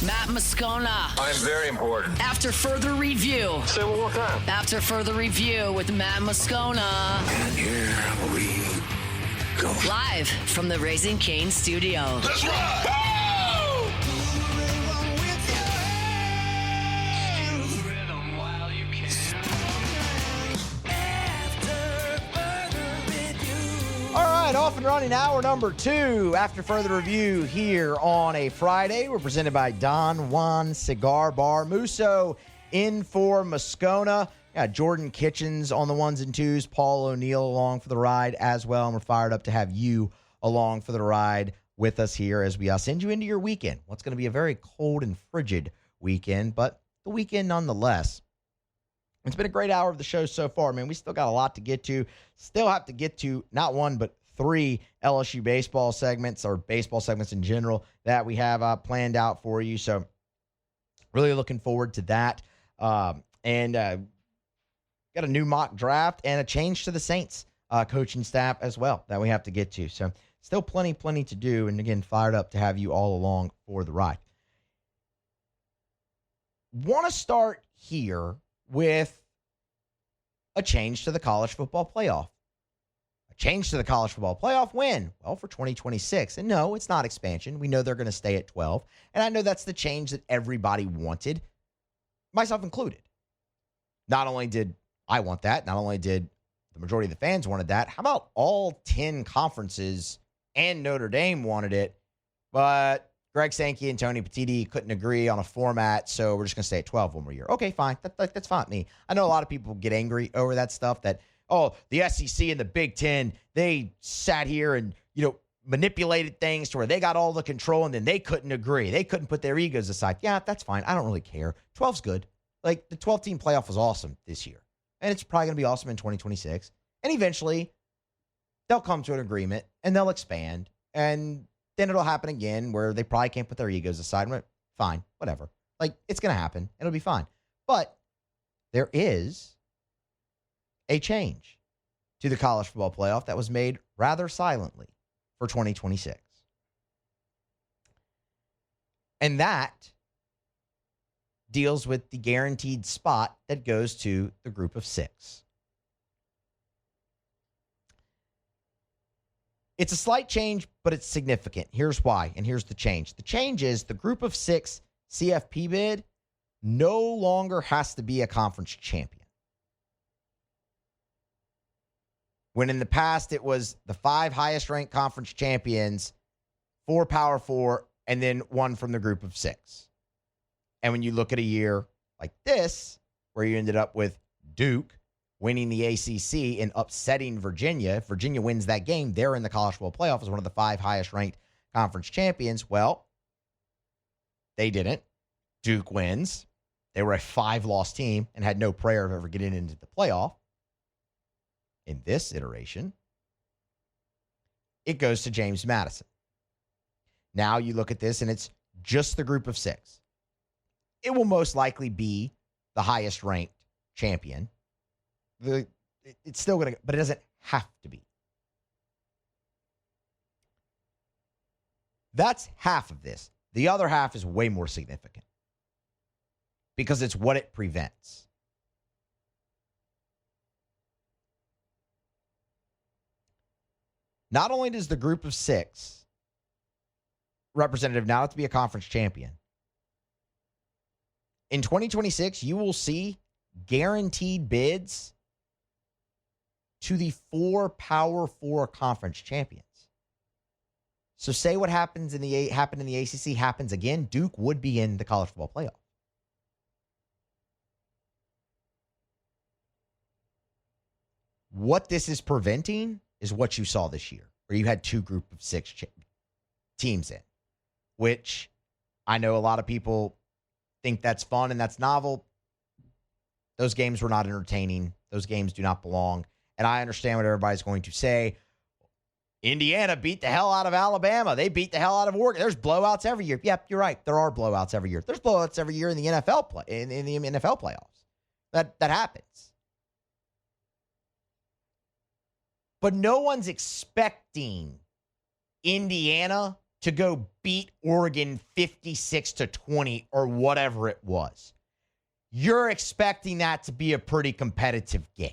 Matt Moscona. I'm very important. After further review. Say it one more time. After further review with Matt Moscona. And here we go. Live from the Raising Cane studio. Let's ride! All right, off and running hour number 2 after further review here on a Friday. We're presented by Don Juan Cigar Bar. Musso in for Moscona. Yeah, Jordan Kitchens on the ones and twos. Paul O'Neill along for the ride as well. And we're fired up to have you along for the ride with us here as we send you into your weekend. What's going to be a very cold and frigid weekend, but the weekend nonetheless. It's been a great hour of the show so far, man. We still got a lot to get to. Still have to get to not one, but 3 LSU baseball segments or baseball segments in general that we have planned out for you. So really looking forward to that. And got a new mock draft and a change to the Saints coaching staff as well that we have to get to. So still plenty to do. And again, fired up to have you all along for the ride. Want to start here with a change to the college football playoff. A change to the college football playoff when? Well, for 2026. And no, it's not expansion. We know they're going to stay at 12. And I know that's the change that everybody wanted, myself included. Not only did I want that, not only did the majority of the fans wanted that, how about all 10 conferences and Notre Dame wanted it, but Greg Sankey and Tony Petitti couldn't agree on a format, so we're just going to stay at 12 one more year. Okay, fine. That's fine with me. I know a lot of people get angry over that stuff that, oh, the SEC and the Big Ten, they sat here and, manipulated things to where they got all the control and then they couldn't agree. They couldn't put their egos aside. Yeah, that's fine. I don't really care. 12's good. Like, the 12-team playoff was awesome this year, and it's probably going to be awesome in 2026. And eventually, they'll come to an agreement, and they'll expand, and then it'll happen again where they probably can't put their egos aside. Fine, whatever. Like, it's going to happen. It'll be fine. But there is a change to the college football playoff that was made rather silently for 2026. And that deals with the guaranteed spot that goes to the group of 6. It's a slight change, but it's significant. Here's why, and here's the change. The change is the group of 6 CFP bid no longer has to be a conference champion. When in the past it was the 5 highest-ranked conference champions, 4 Power 4, and then 1 from the group of 6. And when you look at a year like this, where you ended up with Duke winning the ACC and upsetting Virginia. If Virginia wins that game, they're in the college football playoff as one of the 5 highest-ranked conference champions. Well, they didn't. Duke wins. They were a 5-loss team and had no prayer of ever getting into the playoff. In this iteration, it goes to James Madison. Now you look at this, and it's just the group of 6. It will most likely be the highest-ranked champion. It's still going to, but it doesn't have to be. That's half of this. The other half is way more significant because it's what it prevents. Not only does the group of 6 representative now have to be a conference champion, in 2026, you will see guaranteed bids to the 4 Power 4 conference champions. So say what happened in the ACC happens again, Duke would be in the college football playoff. What this is preventing is what you saw this year, where you had 2 group of 6 teams in, which I know a lot of people think that's fun and that's novel. Those games were not entertaining. Those games do not belong. And I understand what everybody's going to say. Indiana beat the hell out of Alabama. They beat the hell out of Oregon. There's blowouts every year. Yep, you're right. There are blowouts every year. There's blowouts every year in the NFL in the NFL playoffs. That happens. But no one's expecting Indiana to go beat Oregon 56-20 or whatever it was. You're expecting that to be a pretty competitive game.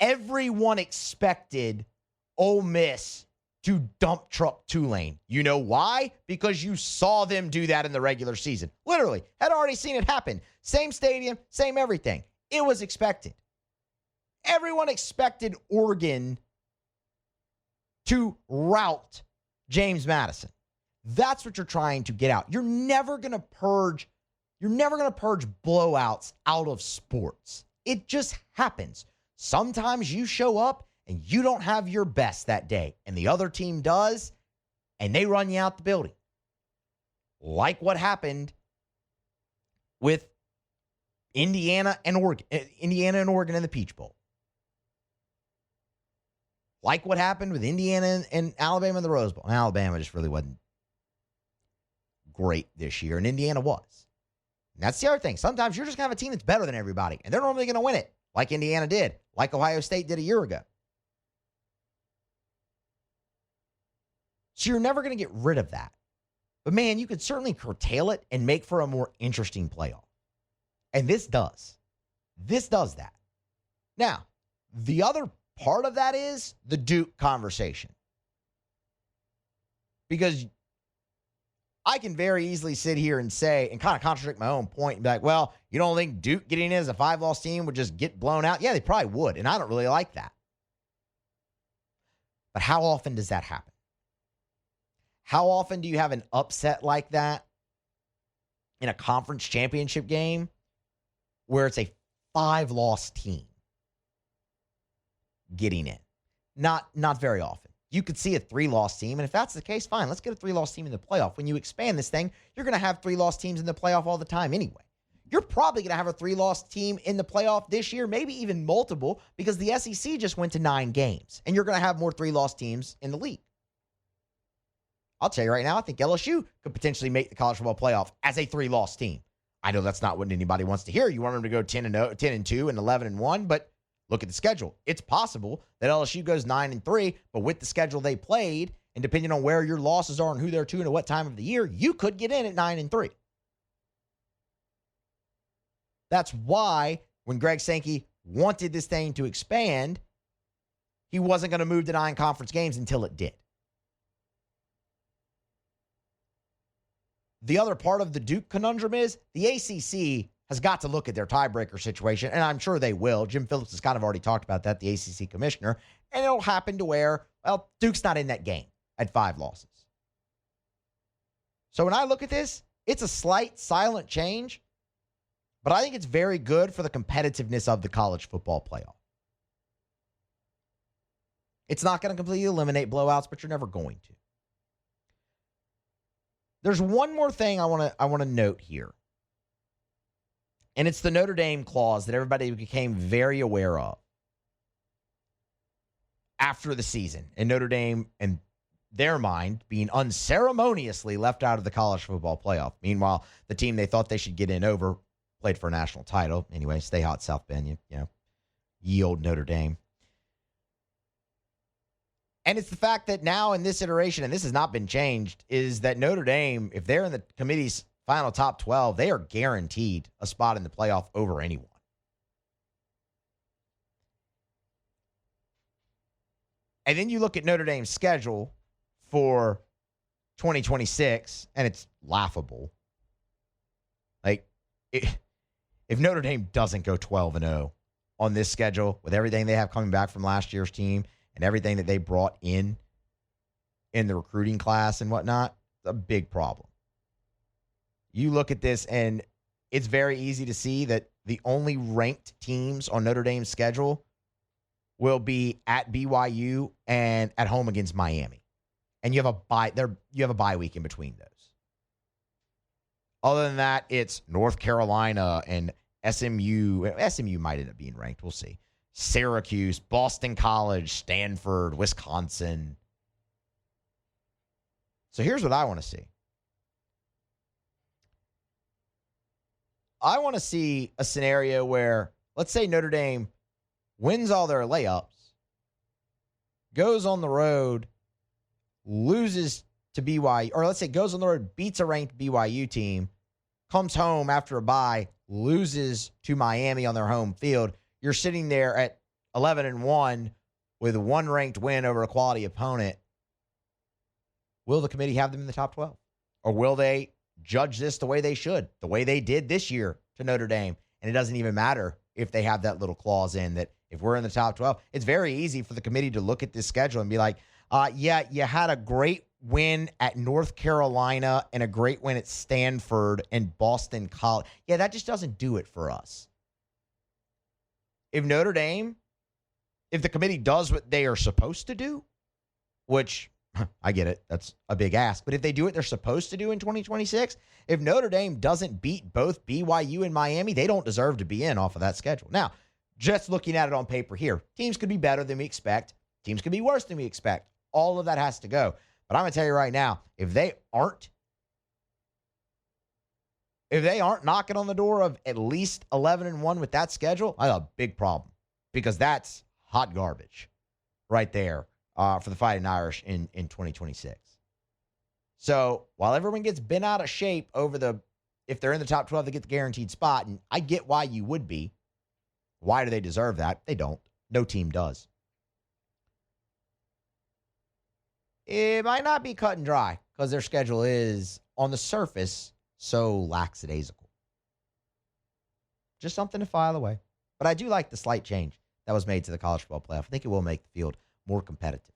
Everyone expected Ole Miss to dump truck Tulane. You know why? Because you saw them do that in the regular season. Literally, had already seen it happen. Same stadium, same everything. It was expected. Everyone expected Oregon to rout James Madison. That's what you're trying to get out. You're never going to purge blowouts out of sports. It just happens. Sometimes you show up and you don't have your best that day, and the other team does, and they run you out the building. Like what happened with Indiana and Oregon in the Peach Bowl. Like what happened with Indiana and Alabama in the Rose Bowl. And Alabama just really wasn't great this year, and Indiana was. And that's the other thing. Sometimes you're just going to have a team that's better than everybody, and they're normally going to win it, like Indiana did, like Ohio State did a year ago. So you're never going to get rid of that. But, man, you could certainly curtail it and make for a more interesting playoff. And this does. This does that. Now, the other part of that is the Duke conversation. Because I can very easily sit here and say, and kind of contradict my own point and be like, well, you don't think Duke getting in as a 5-loss team would just get blown out? Yeah, they probably would, and I don't really like that. But how often does that happen? How often do you have an upset like that in a conference championship game where it's a 5-loss team getting in? Not very often. You could see a 3-loss team, and if that's the case, fine. Let's get a 3-loss team in the playoff. When you expand this thing, you're going to have 3-loss teams in the playoff all the time anyway. You're probably going to have a 3-loss team in the playoff this year, maybe even multiple, because the SEC just went to 9 games, and you're going to have more 3-loss teams in the league. I'll tell you right now, I think LSU could potentially make the college football playoff as a 3-loss team. I know that's not what anybody wants to hear. You want them to go 10-2 and 11-1, but look at the schedule. It's possible that LSU goes 9-3, but with the schedule they played, and depending on where your losses are and who they're to and at what time of the year, you could get in at 9-3. That's why when Greg Sankey wanted this thing to expand, he wasn't going to move to 9 conference games until it did. The other part of the Duke conundrum is the ACC has got to look at their tiebreaker situation, and I'm sure they will. Jim Phillips has kind of already talked about that, the ACC commissioner, and it'll happen to where, well, Duke's not in that game at 5 losses. So when I look at this, it's a slight silent change, but I think it's very good for the competitiveness of the college football playoff. It's not going to completely eliminate blowouts, but you're never going to. There's one more thing I want to note here. And it's the Notre Dame clause that everybody became very aware of after the season. And Notre Dame, in their mind, being unceremoniously left out of the college football playoff. Meanwhile, the team they thought they should get in over played for a national title. Anyway, stay hot, South Bend, you know, ye old Notre Dame. And it's the fact that now in this iteration, and this has not been changed, is that Notre Dame, if they're in the committee's final top 12, they are guaranteed a spot in the playoff over anyone. And then you look at Notre Dame's schedule for 2026, and it's laughable. Like, if Notre Dame doesn't go 12-0 on this schedule, with everything they have coming back from last year's team and everything that they brought in the recruiting class and whatnot, it's a big problem. You look at this, and it's very easy to see that the only ranked teams on Notre Dame's schedule will be at BYU and at home against Miami. And you have a bye week in between those. Other than that, it's North Carolina and SMU. SMU might end up being ranked. We'll see. Syracuse, Boston College, Stanford, Wisconsin. So here's what I want to see. I want to see a scenario where, let's say Notre Dame wins all their layups, goes on the road, loses to BYU, or let's say goes on the road, beats a ranked BYU team, comes home after a bye, loses to Miami on their home field, you're sitting there at 11-1 with one ranked win over a quality opponent. Will the committee have them in the top 12? Or will they judge this the way they should, the way they did this year to Notre Dame? And it doesn't even matter if they have that little clause in that if we're in the top 12, it's very easy for the committee to look at this schedule and be like, yeah, you had a great win at North Carolina and a great win at Stanford and Boston College. Yeah, that just doesn't do it for us. If Notre Dame, if the committee does what they are supposed to do, which I get it, that's a big ask, but if they do what they're supposed to do in 2026, if Notre Dame doesn't beat both BYU and Miami, they don't deserve to be in off of that schedule. Now, just looking at it on paper here, teams could be better than we expect. Teams could be worse than we expect. All of that has to go. But I'm going to tell you right now, if they aren't knocking on the door of at least 11-1 with that schedule, I have a big problem, because that's hot garbage right there for the Fighting Irish in 2026. So while everyone gets bent out of shape over if they're in the top 12, they get the guaranteed spot, and I get why you would be. Why do they deserve that? They don't. No team does. It might not be cut and dry because their schedule is, on the surface, so lackadaisical. Just something to file away. But I do like the slight change that was made to the college football playoff. I think it will make the field more competitive.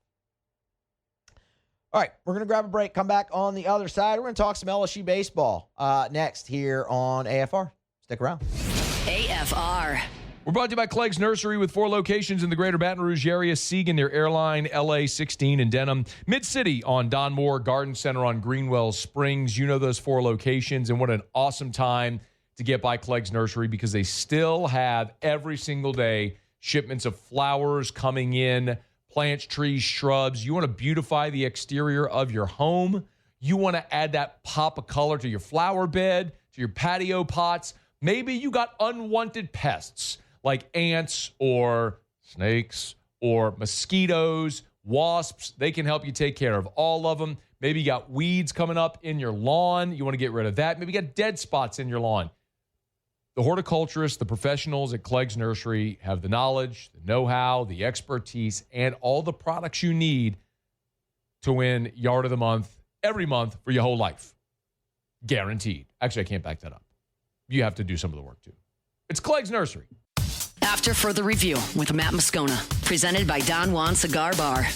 All right, we're going to grab a break, come back on the other side. We're going to talk some LSU baseball next here on AFR. Stick around. AFR. We're brought to you by Clegg's Nursery with 4 locations in the greater Baton Rouge area. Siegen near Airline, LA 16 in Denham. Mid-City on Don Moore, Garden Center on Greenwell Springs. You know those 4 locations, and what an awesome time to get by Clegg's Nursery, because they still have every single day shipments of flowers coming in, plants, trees, shrubs. You want to beautify the exterior of your home. You want to add that pop of color to your flower bed, to your patio pots. Maybe you got unwanted pests like ants or snakes or mosquitoes, wasps. They can help you take care of all of them. Maybe you got weeds coming up in your lawn. You want to get rid of that. Maybe you got dead spots in your lawn. The horticulturists, the professionals at Clegg's Nursery have the knowledge, the know-how, the expertise, and all the products you need to win Yard of the Month every month for your whole life. Guaranteed. Actually, I can't back that up. You have to do some of the work, too. It's Clegg's Nursery. After further review with Matt Moscona, presented by Don Juan Cigar Bar.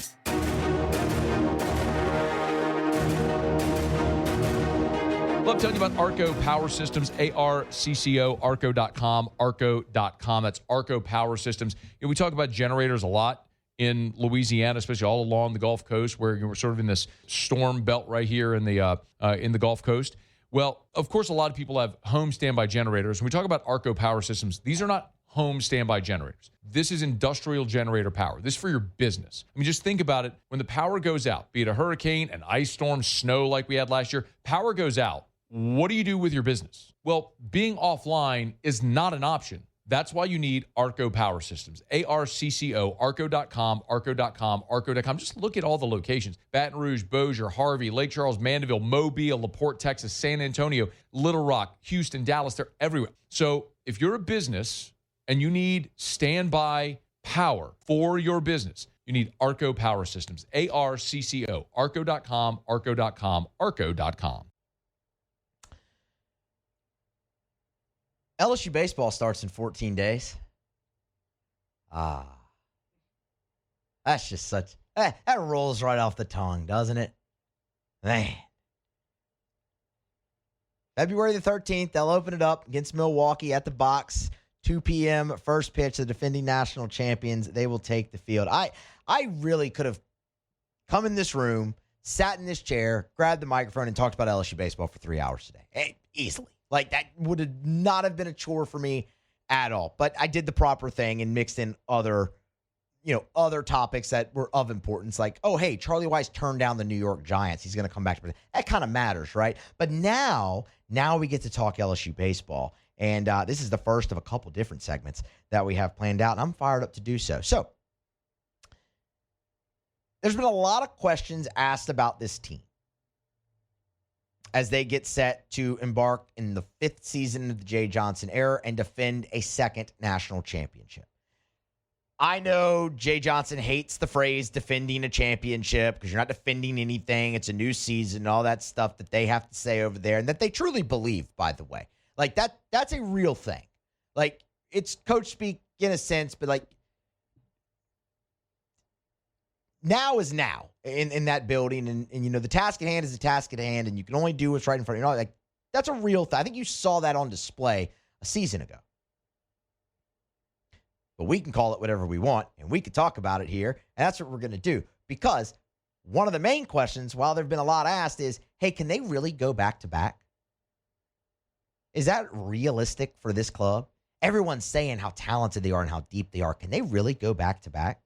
Love telling you about Arco Power Systems, ARCCO, arco.com, arco.com. That's Arco Power Systems. You know, we talk about generators a lot in Louisiana, especially all along the Gulf Coast, where we're sort of in this storm belt right here in the Gulf Coast. Well, of course, a lot of people have home standby generators. When we talk about Arco Power Systems, these are not home standby generators. This is industrial generator power. This is for your business. I mean, just think about it. When the power goes out, be it a hurricane, an ice storm, snow like we had last year, power goes out. What do you do with your business? Well, being offline is not an option. That's why you need Arco Power Systems. ARCCO, arco.com, arco.com, arco.com. Just look at all the locations. Baton Rouge, Bossier, Harvey, Lake Charles, Mandeville, Mobile, LaPorte, Texas, San Antonio, Little Rock, Houston, Dallas. They're everywhere. So if you're a business and you need standby power for your business, you need Arco Power Systems. ARCCO, arco.com, arco.com, arco.com. LSU baseball starts in 14 days. That's just that rolls right off the tongue, doesn't it? Man. February the 13th, they'll open it up against Milwaukee at the box. 2 p.m. first pitch. The defending national champions, they will take the field. I really could have come in this room, sat in this chair, grabbed the microphone, and talked about LSU baseball for 3 hours today. Easily. Like, that would not have been a chore for me at all. But I did the proper thing and mixed in other topics that were of importance. Like, oh, hey, Charlie Weiss turned down the New York Giants. He's going to come back. That kind of matters, right? But now we get to talk LSU baseball. And this is the first of a couple different segments that we have planned out. And I'm fired up to do so. So, There's been a lot of questions asked about this team as they get set to embark in the 5th season of the Jay Johnson era and defend a 2nd national championship. I know Jay Johnson hates the phrase defending a championship because you're not defending anything. It's a new season and all that stuff that they have to say over there and that they truly believe, by the way. Like, that's a real thing. Like, it's coach speak in a sense, but, like, now is now in that building. And, you know, the task at hand is the task at hand, and you can only do what's right in front of you. Like, that's a real thing. I think you saw that on display a season ago. But we can call it whatever we want, and we can talk about it here, and that's what we're going to do. Because one of the main questions, while there have been a lot asked, is, hey, can they really go back-to-back? Is that realistic for this club? Everyone's saying how talented they are and how deep they are. Can they really go back-to-back?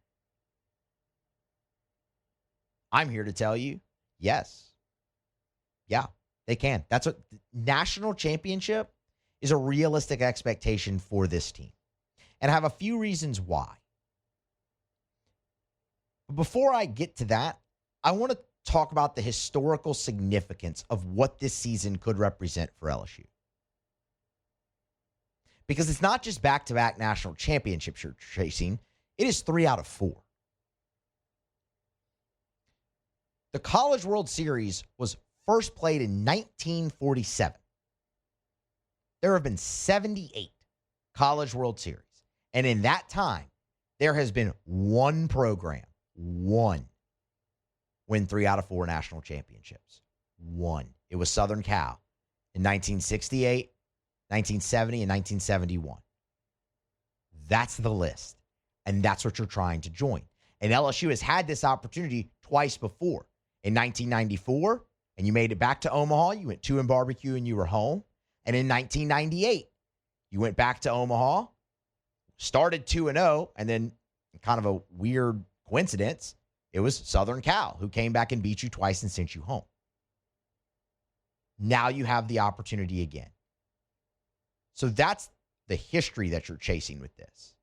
I'm here to tell you, yes. Yeah, they can. That's what national championship is, a realistic expectation for this team. And I have a few reasons why. But before I get to that, I want to talk about the historical significance of what this season could represent for LSU. Because it's not just back-to-back national championships you're chasing. It is 3 out of 4. The College World Series was first played in 1947. There have been 78 College World Series. And in that time, there has been one program, win 3 out of 4 national championships. One. It was Southern Cal in 1968, 1970, and 1971. That's the list. And that's what you're trying to join. And LSU has had this opportunity twice before. In 1994, and you made it back to Omaha. You went 2 in barbecue and you were home. And in 1998, you went back to Omaha, started 2-0, and then kind of a weird coincidence, it was Southern Cal who came back and beat you twice and sent you home. Now you have the opportunity again. So that's the history that you're chasing with this.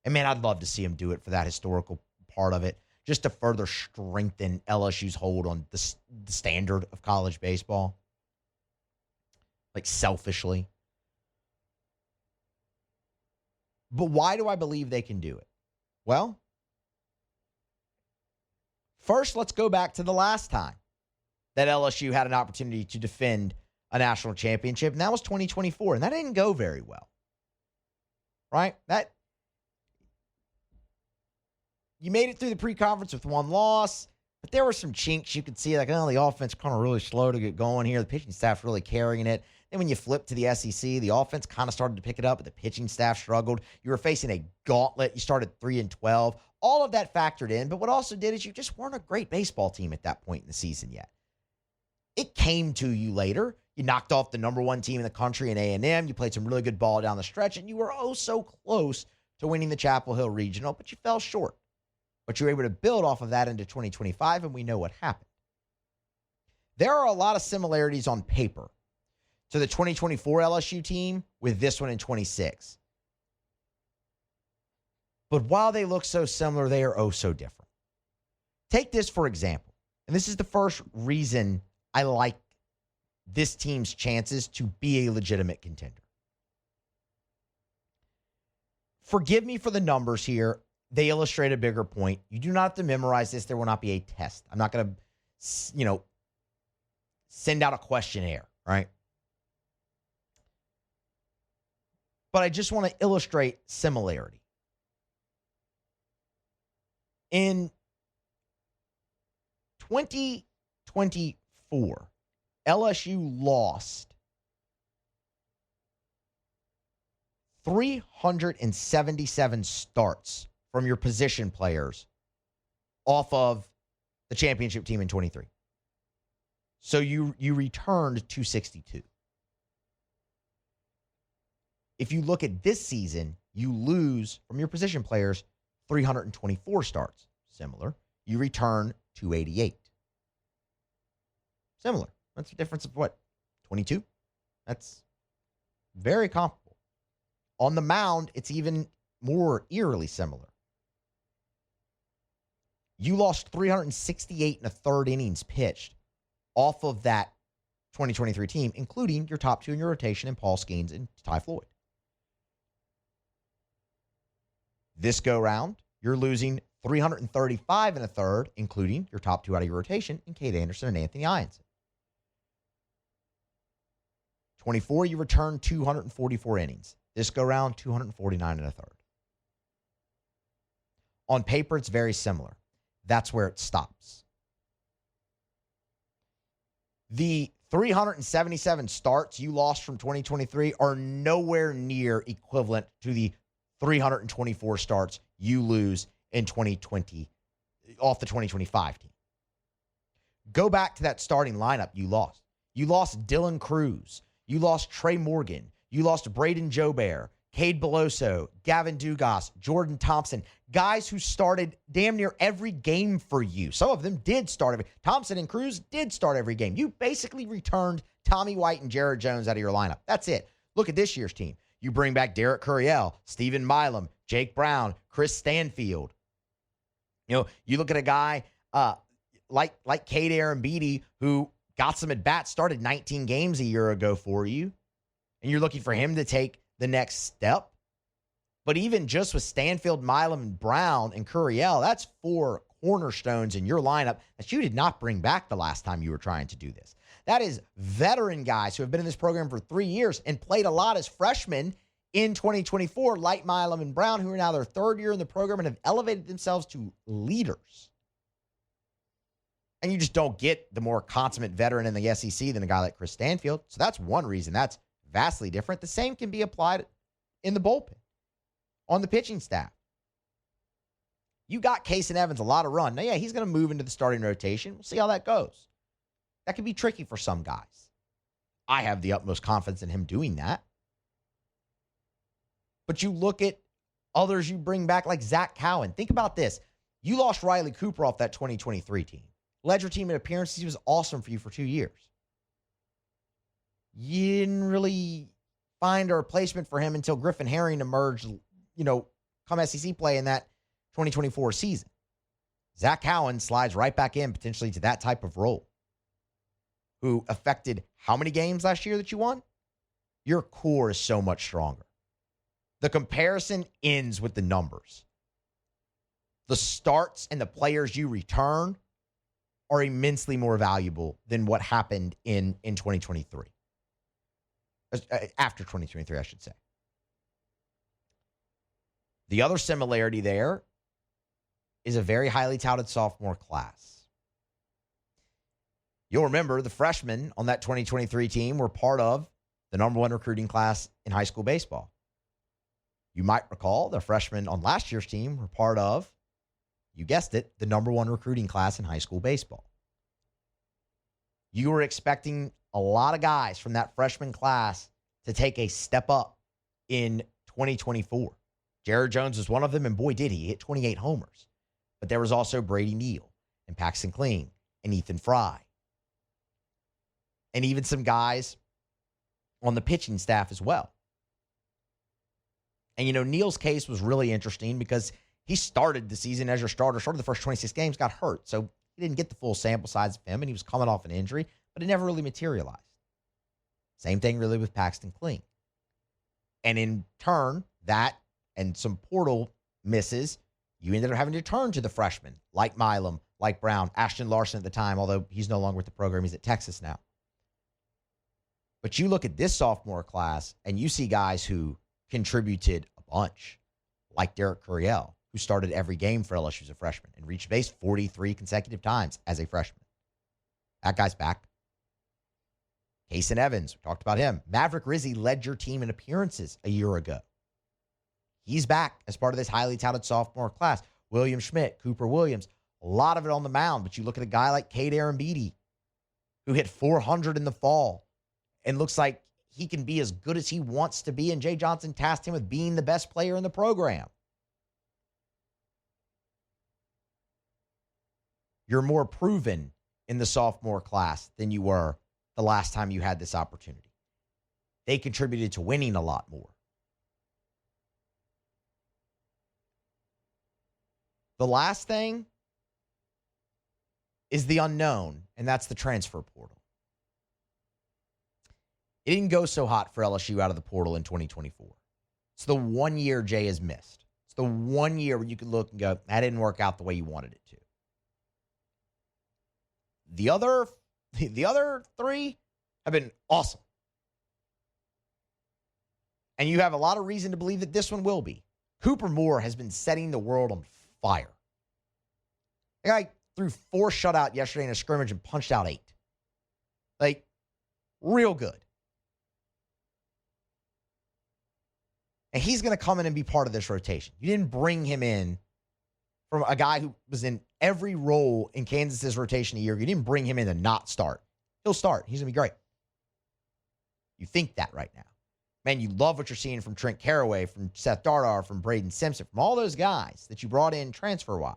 And, man, I'd love to see him do it for that historical part of it, just to further strengthen LSU's hold on the standard of college baseball. Like, selfishly. But why do I believe they can do it? Well, first, let's go back to the last time that LSU had an opportunity to defend a national championship, and that was 2024, and that didn't go very well. Right? You made it through the pre-conference with 1 loss, but there were some chinks you could see, like, oh, the offense kind of really slow to get going here. The pitching staff's really carrying it. Then when you flip to the SEC, the offense kind of started to pick it up, but the pitching staff struggled. You were facing a gauntlet. You started 3-12. All of that factored in, but what also did is you just weren't a great baseball team at that point in the season yet. It came to you later. You knocked off the number 1 team in the country in A&M. You played some really good ball down the stretch, and you were oh so close to winning the Chapel Hill Regional, but you fell short. But you were able to build off of that into 2025, and we know what happened. There are a lot of similarities on paper to the 2024 LSU team with this one in 26. But while they look so similar, they are oh so different. Take this for example, and this is the first reason I like this team's chances to be a legitimate contender. Forgive me for the numbers here. They illustrate a bigger point. You do not have to memorize this. There will not be a test. I'm not going to, send out a questionnaire, right? But I just want to illustrate similarity. In 2024, LSU lost 377 starts from your position players off of the championship team in 23. So you returned 262. If you look at this season, you lose from your position players 324 starts. Similar. You return 288. Similar. That's a difference of what? 22? That's very comparable. On the mound, it's even more eerily similar. You lost 368 and a third innings pitched off of that 2023 team, including your top two in your rotation in Paul Skeens and Ty Floyd. This go round, you're losing 335 and a third, including your top two out of your rotation in Cade Anderson and Anthony Ianson. 24, you returned 244 innings. This go round, 249 and a third. On paper, it's very similar. That's where it stops. The 377 starts you lost from 2023 are nowhere near equivalent to the 324 starts you lose in 2020 off the 2025 team. Go back to that starting lineup you lost. You lost Dylan Cruz. You lost Trey Morgan. You lost Braden Jobert, Cade Beloso, Gavin Dugas, Jordan Thompson, guys who started damn near every game for you. Some of them did start every. Thompson and Cruz did start every game. You basically returned Tommy White and Jared Jones out of your lineup. That's it. Look at this year's team. You bring back Derek Curiel, Stephen Milam, Jake Brown, Chris Stanfield. You know, you look at a guy like Cade Arambidi, who got some at-bats, started 19 games a year ago for you, and you're looking for him to take the next step. But even just with Stanfield, Milam, and Brown, and Curiel, that's 4 cornerstones in your lineup that you did not bring back the last time you were trying to do this. That is veteran guys who have been in this program for 3 years and played a lot as freshmen in 2024, like Milam and Brown, who are now their third year in the program and have elevated themselves to leaders. And you just don't get the more consummate veteran in the SEC than a guy like Chris Stanfield. So that's one reason that's vastly different. The same can be applied in the bullpen, on the pitching staff. You got Kason Evans a lot of run. Now, yeah, he's going to move into the starting rotation. We'll see how that goes. That can be tricky for some guys. I have the utmost confidence in him doing that. But you look at others you bring back like Zach Cowan. Think about this. You lost Riley Cooper off that 2023 team. Led your team in appearances. He was awesome for you for 2 years. You didn't really find a replacement for him until Griffin Herring emerged, come SEC play in that 2024 season. Zach Cowan slides right back in potentially to that type of role. Who affected how many games last year that you won? Your core is so much stronger. The comparison ends with the numbers. The starts and the players you return are immensely more valuable than what happened in 2023. After 2023, I should say. The other similarity there is a very highly touted sophomore class. You'll remember the freshmen on that 2023 team were part of the number one recruiting class in high school baseball. You might recall the freshmen on last year's team were part of, you guessed it, the number one recruiting class in high school baseball. You were expecting a lot of guys from that freshman class to take a step up in 2024. Jared Jones was one of them, and boy, did he hit 28 homers. But there was also Brady Neal and Paxton Kling and Ethan Fry. And even some guys on the pitching staff as well. And, Neal's case was really interesting because he started the season as your starter, started the first 26 games, got hurt. So he didn't get the full sample size of him, and he was coming off an injury, but it never really materialized. Same thing really with Paxton Kling. And in turn, that and some portal misses, you ended up having to turn to the freshmen, like Milam, like Brown, Ashton Larson at the time, although he's no longer with the program. He's at Texas now. But you look at this sophomore class, and you see guys who contributed a bunch, like Derek Curiel, who started every game for LSU as a freshman and reached base 43 consecutive times as a freshman. That guy's back. Kason Evans, we talked about him. Maverick Rizzi led your team in appearances a year ago. He's back as part of this highly touted sophomore class. William Schmidt, Cooper Williams, a lot of it on the mound, but you look at a guy like Cade Arambidi, who hit 400 in the fall and looks like he can be as good as he wants to be, and Jay Johnson tasked him with being the best player in the program. You're more proven in the sophomore class than you were the last time you had this opportunity. They contributed to winning a lot more. The last thing is the unknown, and that's the transfer portal. It didn't go so hot for LSU out of the portal in 2024. It's the 1 year Jay has missed. It's the 1 year where you could look and go, that didn't work out the way you wanted it to. The other three have been awesome. And you have a lot of reason to believe that this one will be. Cooper Moore has been setting the world on fire. The guy threw 4 shutout yesterday in a scrimmage and punched out 8. Like, real good. And he's going to come in and be part of this rotation. You didn't bring him in from a guy who was in every role in Kansas's rotation a year. You didn't bring him in to not start. He'll start. He's going to be great. You think that right now. Man, you love what you're seeing from Trent Caraway, from Seth Dardar, from Braden Simpson, from all those guys that you brought in transfer-wise.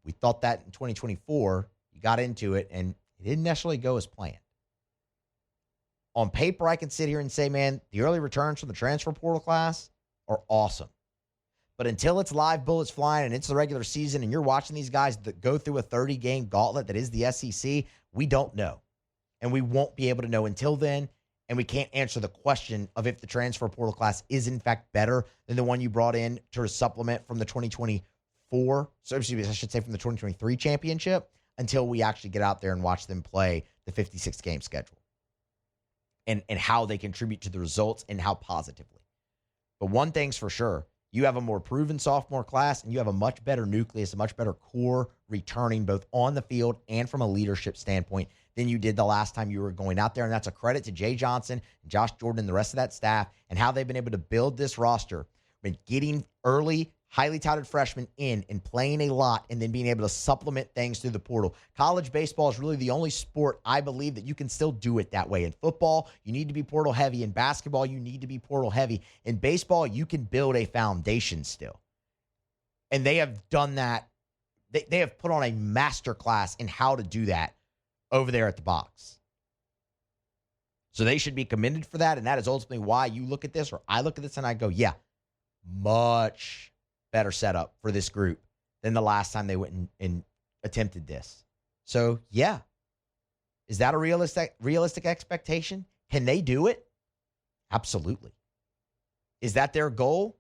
We thought that in 2024. You got into it, and it didn't necessarily go as planned. On paper, I can sit here and say, man, the early returns from the transfer portal class are awesome. But until it's live bullets flying and it's the regular season and you're watching these guys that go through a 30-game gauntlet that is the SEC, we don't know. And we won't be able to know until then. And we can't answer the question of if the transfer portal class is, in fact, better than the one you brought in to supplement from the 2024, so I should say from the 2023 championship, until we actually get out there and watch them play the 56-game schedule. And how they contribute to the results and how positively. But one thing's for sure, you have a more proven sophomore class and you have a much better nucleus, a much better core returning both on the field and from a leadership standpoint than you did the last time you were going out there. And that's a credit to Jay Johnson, and Josh Jordan, and the rest of that staff, and how they've been able to build this roster, been getting early, highly touted freshmen in and playing a lot and then being able to supplement things through the portal. College baseball is really the only sport, I believe, that you can still do it that way. In football, you need to be portal heavy. In basketball, you need to be portal heavy. In baseball, you can build a foundation still. And they have done that. They have put on a master class in how to do that over there at the box. So they should be commended for that. And that is ultimately why you look at this, or I look at this and I go, yeah, much better setup for this group than the last time they went and attempted this. So, yeah. Is that a realistic expectation? Can they do it? Absolutely. Is that their goal?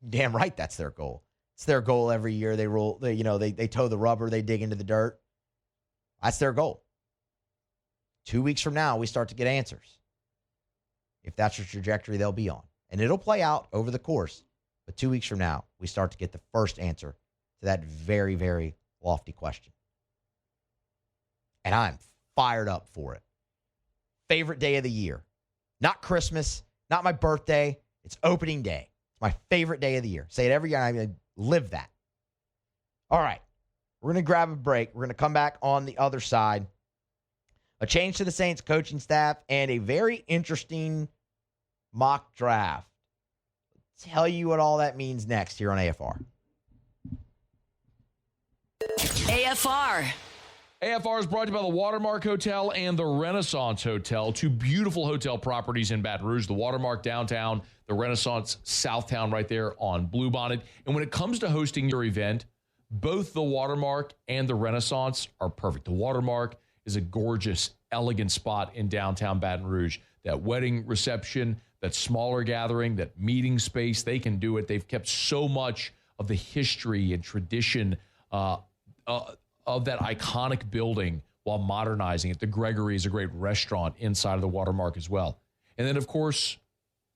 Damn right that's their goal. It's their goal every year. They roll, they toe the rubber, they dig into the dirt. That's their goal. 2 weeks from now, we start to get answers. If that's the trajectory they'll be on. And it'll play out over the course. But 2 weeks from now, we start to get the first answer to that very, very lofty question. And I'm fired up for it. Favorite day of the year. Not Christmas, not my birthday. It's opening day. It's my favorite day of the year. Say it every year. I'm going to live that. All right. We're going to grab a break. We're going to come back on the other side. A change to the Saints coaching staff and a very interesting mock draft. Tell you what all that means next here on AFR. AFR. AFR is brought to you by the Watermark Hotel and the Renaissance Hotel, two beautiful hotel properties in Baton Rouge, the Watermark downtown, the Renaissance Southtown right there on Bluebonnet. And when it comes to hosting your event, both the Watermark and the Renaissance are perfect. The Watermark is a gorgeous, elegant spot in downtown Baton Rouge. That wedding reception, that smaller gathering, that meeting space, they can do it. They've kept so much of the history and tradition of that iconic building while modernizing it. The Gregory is a great restaurant inside of the Watermark as well. And then, of course,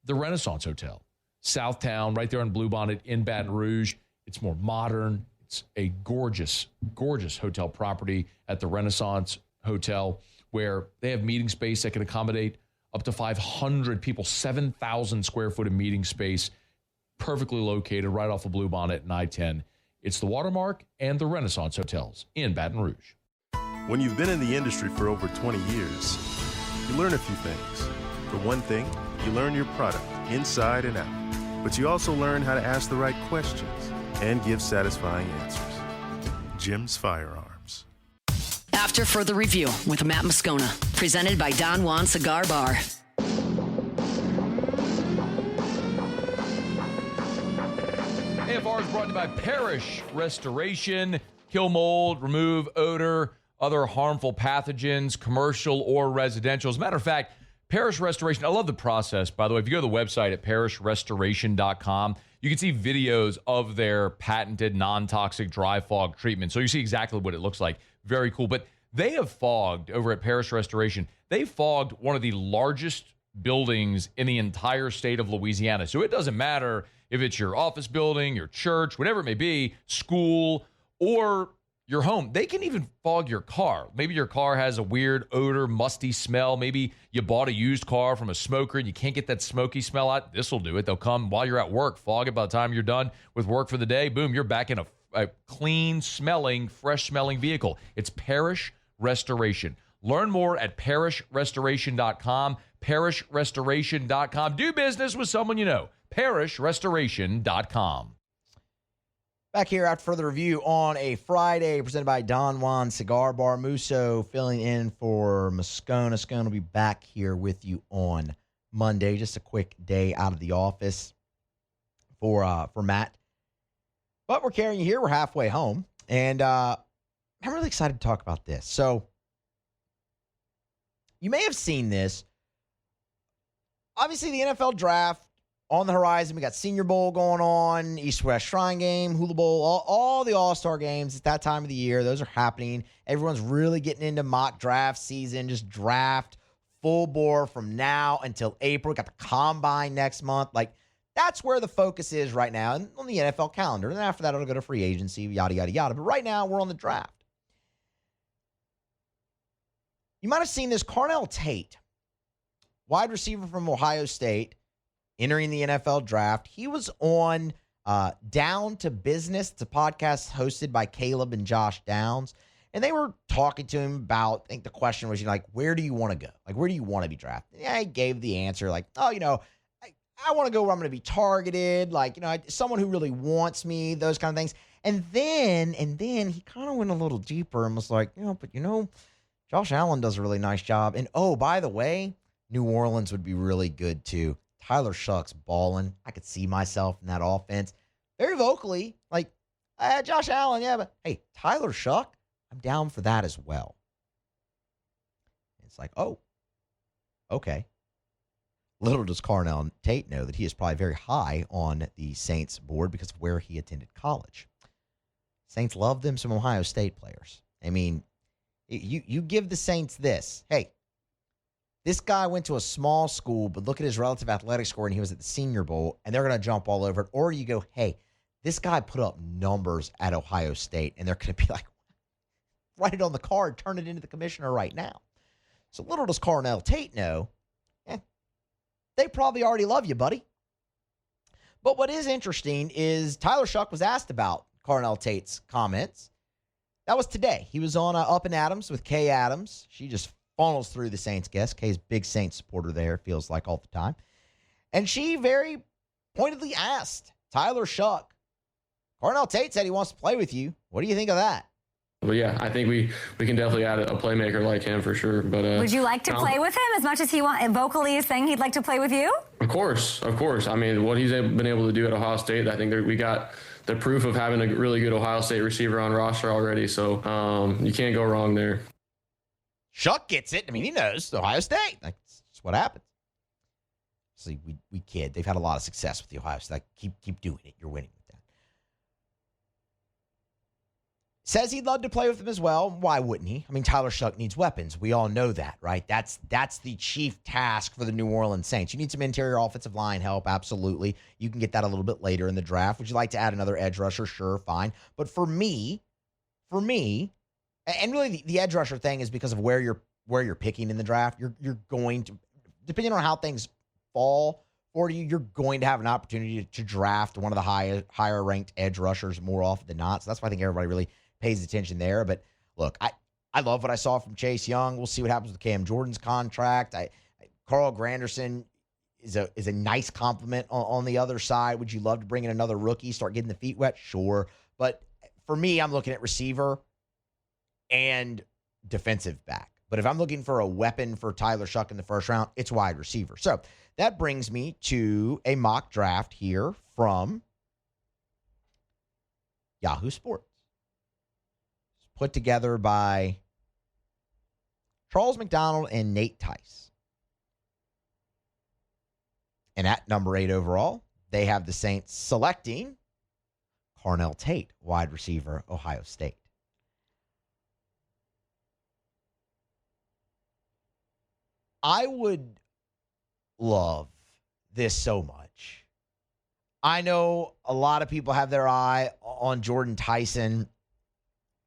the Renaissance Hotel, Southtown, right there on Bluebonnet in Baton Rouge. It's more modern. It's a gorgeous, gorgeous hotel property at the Renaissance Hotel where they have meeting space that can accommodate up to 500 people, 7,000 square foot of meeting space, perfectly located right off of Bluebonnet and I-10. It's the Watermark and the Renaissance Hotels in Baton Rouge. When you've been in the industry for over 20 years, you learn a few things. For one thing, you learn your product inside and out. But you also learn how to ask the right questions and give satisfying answers. Jim's Firearms. After further review with Matt Moscona, presented by Don Juan Cigar Bar. AFR is brought to you by Parish Restoration. kill mold, remove odor, other harmful pathogens, commercial or residential. As a matter of fact, Parish Restoration, I love the process, by the way. If you go to the website at parishrestoration.com, you can see videos of their patented non-toxic dry fog treatment. So you see exactly what it looks like. Very cool. But they have fogged, over at Parish Restoration, they fogged one of the largest buildings in the entire state of Louisiana. So it doesn't matter if it's your office building, your church, whatever it may be, school, or your home. They can even fog your car. Maybe your car has a weird odor, musty smell. Maybe you bought a used car from a smoker and you can't get that smoky smell out. This will do it. They'll come while you're at work, fog it. By the time you're done with work for the day, boom, you're back in a clean-smelling, fresh-smelling vehicle. It's Parish Restoration. Learn more at parishrestoration.com. Parishrestoration.com. Do business with someone you know. Parishrestoration.com. Back here after further review on a Friday, presented by Don Juan Cigar Bar. Musso filling in for Moscona. Moscona will be back here with you on Monday. Just a quick day out of the office for Matt. But we're carrying you here. We're halfway home. And I'm really excited to talk about this. So you may have seen this. Obviously, the NFL draft on the horizon. We got Senior Bowl going on, East-West Shrine Game, Hula Bowl, all the All-Star games. It's that time of the year. Those are happening. Everyone's really getting into mock draft season. Just draft full bore from now until April. Got the Combine next month. Like, that's where the focus is right now and on the NFL calendar. And after that, it'll go to free agency, yada, yada, yada. But right now, we're on the draft. You might have seen this. Carnell Tate, wide receiver from Ohio State, entering the NFL draft. He was on Down to Business. It's a podcast hosted by Caleb and Josh Downs. And they were talking to him about, I think the question was, where do you want to go? Like, where do you want to be drafted? Yeah, he gave the answer, I want to go where I'm going to be targeted. Someone who really wants me, those kind of things. And then he kind of went a little deeper and was like, Josh Allen does a really nice job. And, oh, by the way, New Orleans would be really good too. Tyler Shough's balling. I could see myself in that offense. Very vocally, Josh Allen, yeah, but hey, Tyler Shough, I'm down for that as well. It's like, oh, okay. Little does Carnell Tate know that he is probably very high on the Saints board because of where he attended college. Saints love them some Ohio State players. I mean, you give the Saints this. Hey, this guy went to a small school, but look at his relative athletic score, and he was at the Senior Bowl, and they're going to jump all over it. Or you go, hey, this guy put up numbers at Ohio State, and they're going to be like, write it on the card, turn it into the commissioner right now. So little does Carnell Tate know, they probably already love you, buddy. But what is interesting is Tyler Shough was asked about Carnell Tate's comments. That was today. He was on Up and Adams with Kay Adams. She just funnels through the Saints guest. Kay's big Saints supporter there, feels like all the time. And she very pointedly asked Tyler Shough, Carnell Tate said he wants to play with you. What do you think of that? But yeah, I think we can definitely add a playmaker like him for sure. But would you like to play with him as much as he vocally is saying he'd like to play with you? Of course. I mean, what he's been able to do at Ohio State, I think we got the proof of having a really good Ohio State receiver on roster already. So you can't go wrong there. Shough gets it. I mean, he knows Ohio State. That's just what happens. See, we kid. They've had a lot of success with the Ohio State. Keep doing it. You're winning with that. Says he'd love to play with them as well. Why wouldn't he? I mean, Tyler Shough needs weapons. We all know that, right? That's the chief task for the New Orleans Saints. You need some interior offensive line help, absolutely. You can get that a little bit later in the draft. Would you like to add another edge rusher? Sure, fine. But for me, and really the edge rusher thing is because of where you're picking in the draft. You're going to, depending on how things fall for you, you're going to have an opportunity to draft one of the higher ranked edge rushers more often than not. So that's why I think everybody really pays attention there. But look, I love what I saw from Chase Young. We'll see what happens with Cam Jordan's contract. Carl Granderson is a nice compliment on the other side. Would you love to bring in another rookie, start getting the feet wet? Sure. But for me, I'm looking at receiver and defensive back. But if I'm looking for a weapon for Tyler Shough in the first round, it's wide receiver. So that brings me to a mock draft here from Yahoo Sports. put together by Charles McDonald and Nate Tice. And at number 8 overall, they have the Saints selecting Carnell Tate, wide receiver, Ohio State. I would love this so much. I know a lot of people have their eye on Jordan Tyson,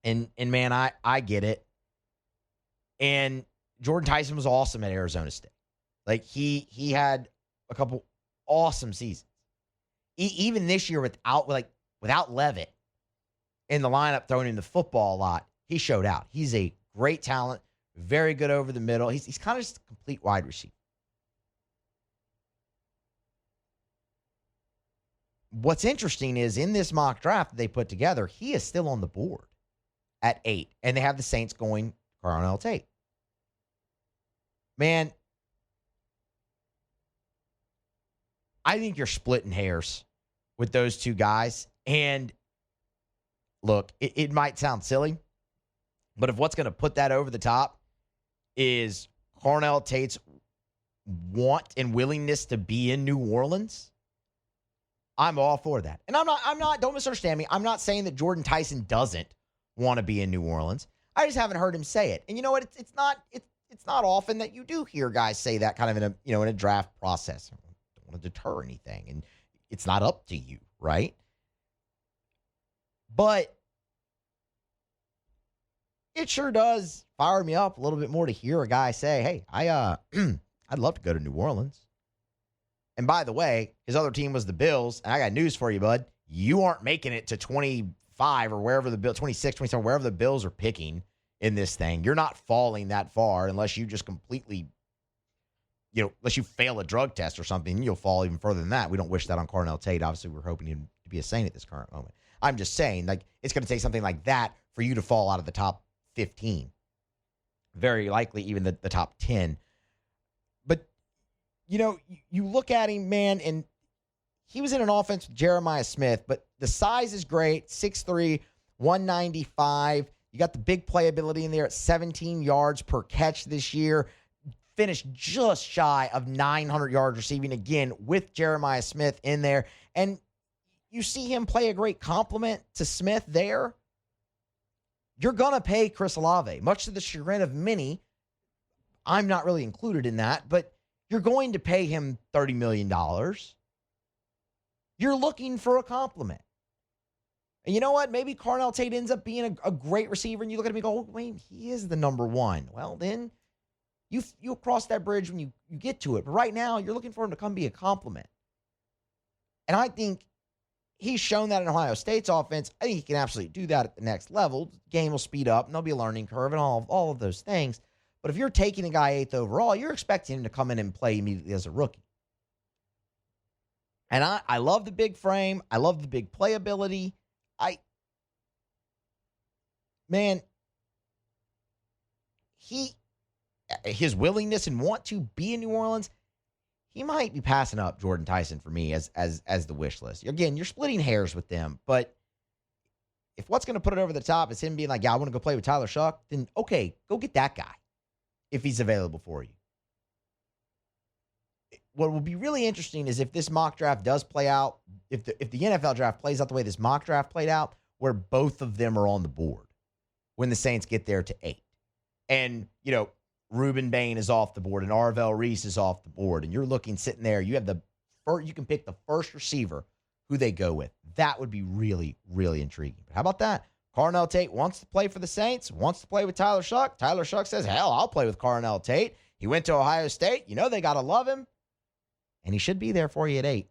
and man, I get it. And Jordan Tyson was awesome at Arizona State. Like, he had a couple awesome seasons. Even this year without Levitt in the lineup throwing him the football a lot, he showed out. He's a great talent, very good over the middle. He's kind of just a complete wide receiver. What's interesting is in this mock draft that they put together, he is still on the board at 8, and they have the Saints going Carnell Tate. Man, I think you're splitting hairs with those two guys. And look, it might sound silly, but if what's going to put that over the top is Carnell Tate's want and willingness to be in New Orleans, I'm all for that. And I'm not, don't misunderstand me. I'm not saying that Jordan Tyson doesn't want to be in New Orleans. I just haven't heard him say it. And you know what? It's not often that you do hear guys say that kind of in a draft process. I don't want to deter anything. And it's not up to you, right? But it sure does fire me up a little bit more to hear a guy say, hey, I'd love to go to New Orleans. And by the way, his other team was the Bills. And I got news for you, bud. You aren't making it to 25 or wherever the Bills, 26, 27, wherever the Bills are picking in this thing. You're not falling that far unless you just completely, unless you fail a drug test or something, you'll fall even further than that. We don't wish that on Carnell Tate. Obviously, we're hoping him to be a Saint at this current moment. I'm just saying, it's going to take something like that for you to fall out of the top 15. Very likely even the top 10. But, you look at him, man, and he was in an offense with Jeremiah Smith, but the size is great, 6'3", 195. You got the big playability in there at 17 yards per catch this year. Finished just shy of 900 yards receiving, again, with Jeremiah Smith in there. And you see him play a great complement to Smith there. You're going to pay Chris Olave, much to the chagrin of many. I'm not really included in that, but you're going to pay him $30 million. You're looking for a compliment. And you know what? Maybe Carnell Tate ends up being a great receiver, and you look at him and go, oh, wait, he is the number one. Well, then you'll cross that bridge when you get to it. But right now, you're looking for him to come be a compliment. And I think he's shown that in Ohio State's offense. I think he can absolutely do that at the next level. The game will speed up, and there'll be a learning curve and all of those things. But if you're taking a guy 8th overall, you're expecting him to come in and play immediately as a rookie. And I love the big frame. I love the big playability. His willingness and want to be in New Orleans, he might be passing up Jordan Tyson for me as the wish list. Again, you're splitting hairs with them, but if what's going to put it over the top is him being like, yeah, I want to go play with Tyler Shough, then okay, go get that guy if he's available for you. What will be really interesting is if this mock draft does play out, if the NFL draft plays out the way this mock draft played out, where both of them are on the board when the Saints get there to 8. And, Reuben Bain is off the board and Arvell Reese is off the board. And you're sitting there, you can pick the first receiver who they go with. That would be really, really intriguing. But how about that? Carnell Tate wants to play for the Saints, wants to play with Tyler Shough. Tyler Shough says, hell, I'll play with Carnell Tate. He went to Ohio State. They got to love him. And he should be there for you at 8.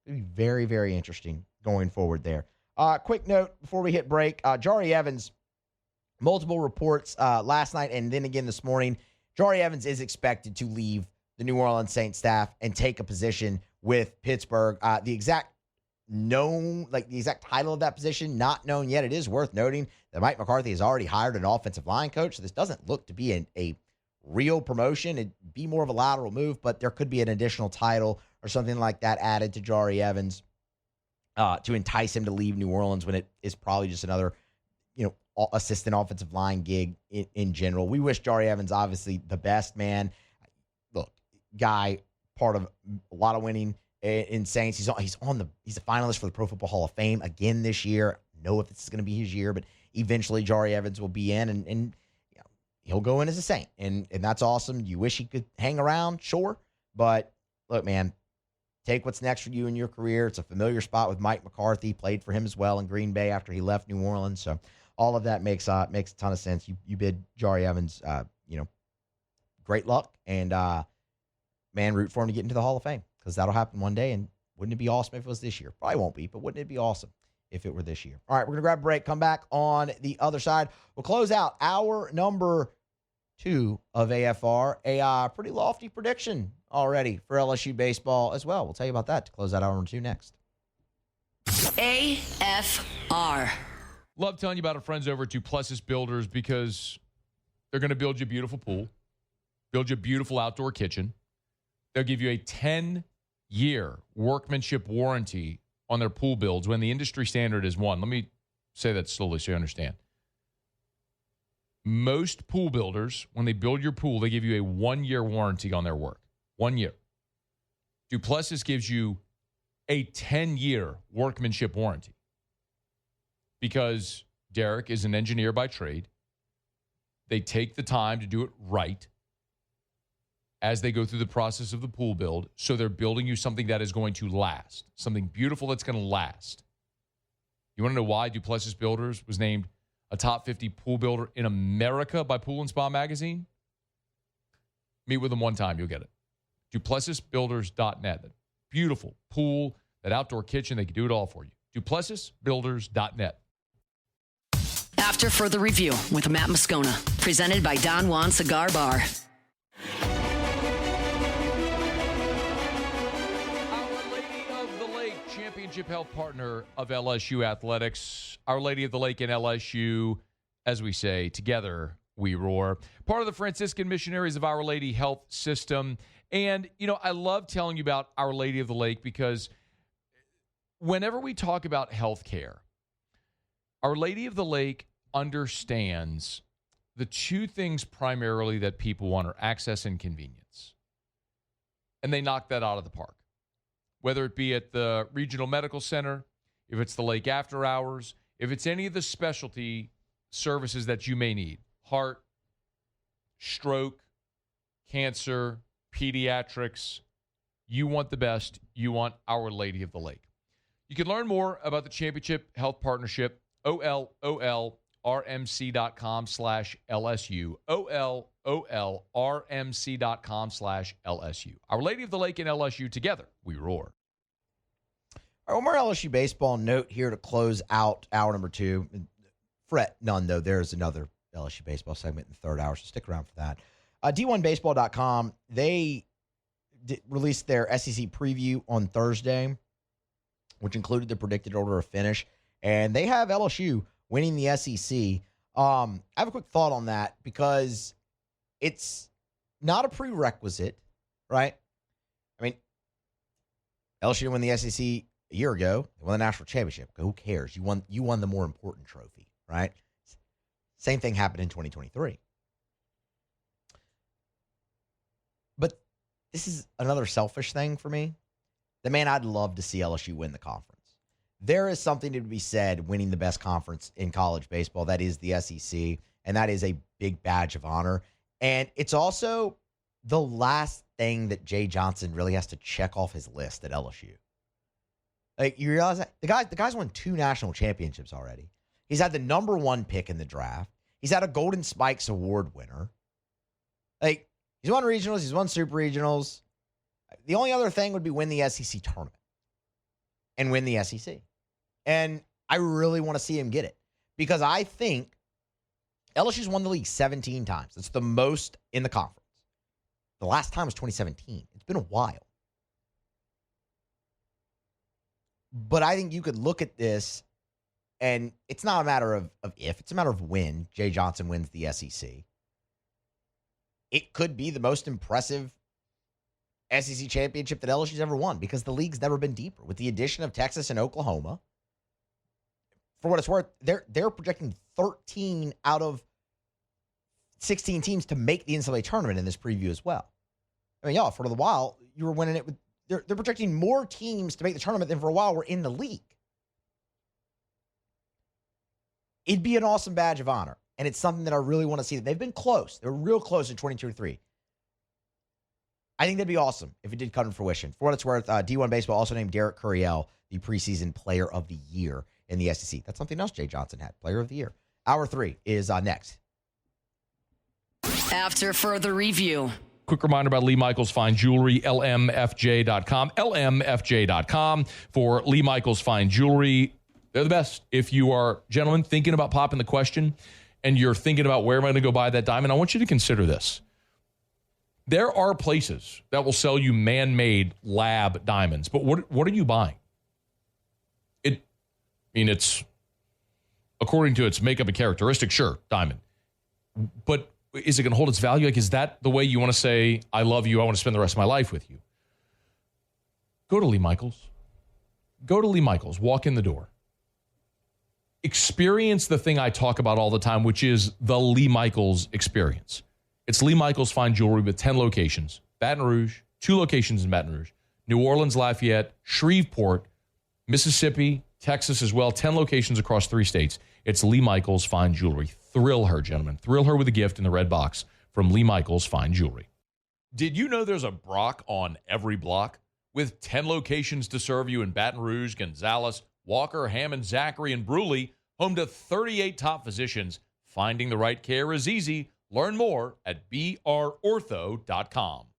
It'd be very, very interesting going forward there. Quick note before we hit break. Jari Evans, multiple reports last night and then again this morning. Jari Evans is expected to leave the New Orleans Saints staff and take a position with Pittsburgh. The exact title of that position, not known yet. It is worth noting that Mike McCarthy has already hired an offensive line coach, so this doesn't look to be a real promotion. It'd be more of a lateral move, but there could be an additional title or something like that added to Jari Evans to entice him to leave New Orleans when it is probably just another, assistant offensive line gig in general. We wish Jari Evans obviously the best, man. Look, guy, part of a lot of winning in Saints. He's a finalist for the Pro Football Hall of Fame again this year. I don't know if this is going to be his year, but eventually Jari Evans will be in, and you know, he'll go in as a Saint, and that's awesome. You wish he could hang around, sure, but look, man, take what's next for you in your career. It's a familiar spot with Mike McCarthy, played for him as well in Green Bay after he left New Orleans, so all of that makes a ton of sense. You bid Jari Evans, great luck, and man, root for him to get into the Hall of Fame, because that'll happen one day, and wouldn't it be awesome if it was this year? Probably won't be, but wouldn't it be awesome if it were this year? All right, we're going to grab a break, come back on the other side. We'll close out hour number 2 of AFR, a pretty lofty prediction already for LSU baseball as well. We'll tell you about that to close out hour number 2 next. AFR. Love telling you about our friends over at Duplessis Builders, because they're going to build you a beautiful pool, build you a beautiful outdoor kitchen. They'll give you a 10-year workmanship warranty on their pool builds when the industry standard is 1. Let me say that slowly so you understand. Most pool builders, when they build your pool, they give you a 1-year warranty on their work. 1 year. Duplessis gives you a 10-year workmanship warranty, because Derek is an engineer by trade. They take the time to do it right as they go through the process of the pool build. So they're building you something that is going to last, something beautiful that's going to last. You want to know why Duplessis Builders was named a top 50 pool builder in America by Pool & Spa Magazine? Meet with them one time, you'll get it. DuplessisBuilders.net. That beautiful pool, that outdoor kitchen, they can do it all for you. DuplessisBuilders.net. After further review with Matt Moscona, presented by Don Juan Cigar Bar. Championship health partner of LSU Athletics, Our Lady of the Lake and LSU, as we say, together we roar. Part of the Franciscan Missionaries of Our Lady Health System. And, you know, I love telling you about Our Lady of the Lake, because whenever we talk about healthcare, Our Lady of the Lake understands the two things primarily that people want are access and convenience. And they knock that out of the park. Whether it be at the regional medical center, if it's the lake after hours, if it's any of the specialty services that you may need, heart, stroke, cancer, pediatrics, you want the best. You want Our Lady of the Lake. You can learn more about the Championship Health Partnership, OLOLRMC.com/LSU, OLOLRMC.com/LSU. Our Lady of the Lake and LSU, together we roar. All right, one more LSU baseball note here to close out hour number 2. Fret none, though. There's another LSU baseball segment in the third hour, so stick around for that. D1Baseball.com, they released their SEC preview on Thursday, which included the predicted order of finish, and they have LSU winning the SEC. I have a quick thought on that, because it's not a prerequisite, right? I mean, LSU won the SEC a year ago. They won the national championship. Who cares? You won the more important trophy, right? Same thing happened in 2023. But this is another selfish thing for me. Man, I'd love to see LSU win the conference. There is something to be said winning the best conference in college baseball. That is the SEC, and that is a big badge of honor. And it's also the last thing that Jay Johnson really has to check off his list at LSU. Like, you realize that the guy's won 2 national championships already. He's had the number 1 pick in the draft. He's had a Golden Spikes Award winner. Like, he's won regionals. He's won super regionals. The only other thing would be win the SEC tournament and win the SEC. And I really want to see him get it, because I think LSU's won the league 17 times. That's the most in the conference. The last time was 2017. It's been a while. But I think you could look at this, and it's not a matter of if, it's a matter of when Jay Johnson wins the SEC. It could be the most impressive SEC championship that LSU's ever won, because the league's never been deeper. With the addition of Texas and Oklahoma, for what it's worth, they're projecting 13 out of 16 teams to make the NCAA tournament in this preview as well. I mean, for a while, you were winning it with, they're projecting more teams to make the tournament than for a while were in the league. It'd be an awesome badge of honor. And it's something that I really want to see. They've been close. They were real close in 2023. I think that'd be awesome if it did come to fruition. For what it's worth, D1 Baseball also named Derek Curiel the preseason player of the year in the SEC. That's something else Jay Johnson had, player of the year. Hour 3 is next. After further review. Quick reminder about Lee Michaels Fine Jewelry, lmfj.com. lmfj.com for Lee Michaels Fine Jewelry. They're the best. If you are, gentlemen, thinking about popping the question and you're thinking about where am I going to go buy that diamond, I want you to consider this. There are places that will sell you man-made lab diamonds, but what are you buying? It's according to its makeup and characteristics, sure, diamond. But is it going to hold its value? Like, is that the way you want to say, I love you, I want to spend the rest of my life with you? Go to Lee Michaels. Go to Lee Michaels. Walk in the door. Experience the thing I talk about all the time, which is the Lee Michaels experience. It's Lee Michaels Fine Jewelry with 10 locations. Baton Rouge, 2 locations in Baton Rouge. New Orleans, Lafayette, Shreveport, Mississippi, Texas as well. 10 locations across 3 states. It's Lee Michaels Fine Jewelry. Thrill her, gentlemen. Thrill her with a gift in the red box from Lee Michaels Fine Jewelry. Did you know there's a Brock on every block? With 10 locations to serve you in Baton Rouge, Gonzales, Walker, Hammond, Zachary, and Bruley, home to 38 top physicians. Finding the right care is easy. Learn more at brortho.com.